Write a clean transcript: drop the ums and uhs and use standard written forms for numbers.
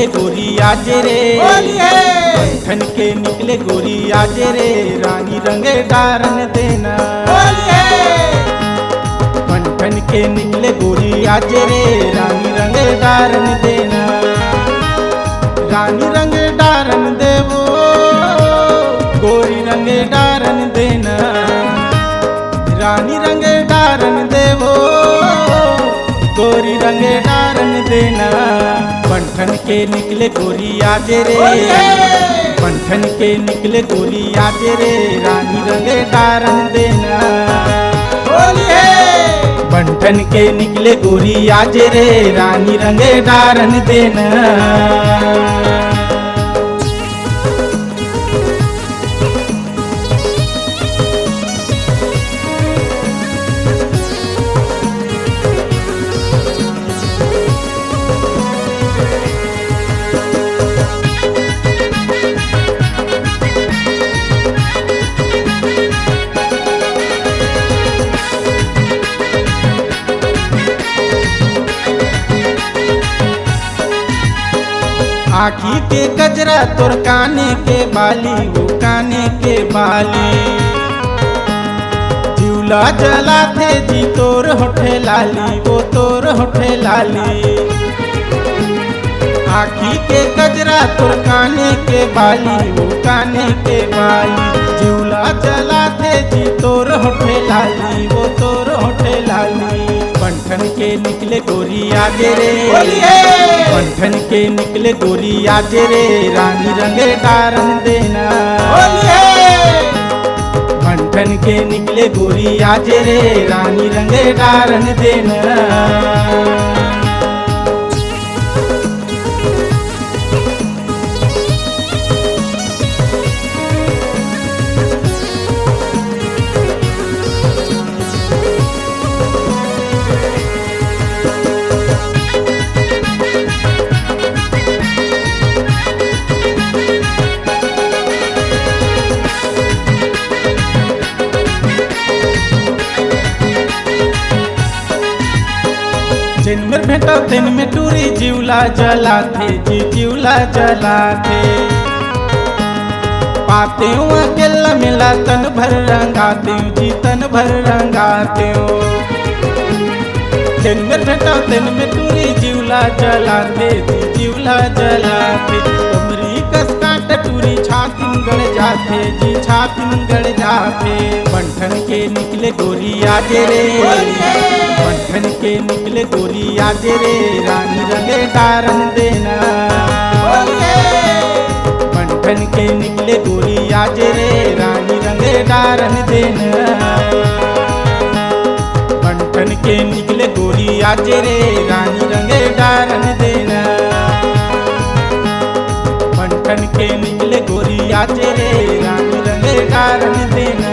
निकले गोरी आज रे, ठन के निकले गोरी आज रे, रानी रंगे डारन देना। ठन के निकले गोरी आज रे, रानी रंगे डारन देना। रानी रंगे डारन देवो, गोरी रंगे डारन देना। रानी रंगे डारन देवो, गोरी रंगे डारन देना। पंठन के निकले गोरी आज रे, पंठन के निकले गोरी आज रे, रानी रंगे डारन देना। पंठन के निकले गोरी आज रे, रानी रंगे डारन देना। आँखी के गजरा तोर काने के बाली, वो काने के बाली। झूला जला थे जी तोर होठे लाली, वो तोर होठे लाली। आँखी के गजरा तोर काने के बाली, वो काने के बाली। झूला जला थे जी तोर होठे लाली, वो तोर होठे लाली। पंठन के निकले गोरी आज रे, पंठन के निकले गोरी आज रे, रानी रंगे डारन देना। पंठन के निकले गोरी आज रे, रानी रंगे डारन देना। जिन में भेटो दिन में टूरी जीवला जला थे जी, जीवला जला थे। पाते हूँ अकेला मिला तन भर रंगाते हूँ जी, तन भर रंगाते हूँ। दिन में भेटो दिन में टूरी जीवला जला थे जी, जीवला जला थे। कमरी कस काट टूरी छातिन गड़ जाते जी, छातिन गड़ जाते। पंठन के निकले गोरी आज रे, पंठन के निकले गोरी आज रे, रानी रंगे डारन देना। पंठन के निकले गोरी आज रे, रानी रंगे डारन देना। पंठन के निकले गोरी आज रे, रानी रंगे डारन देना। पंठन के निकले गोरी आज रे, रानी रंगे डारन देना।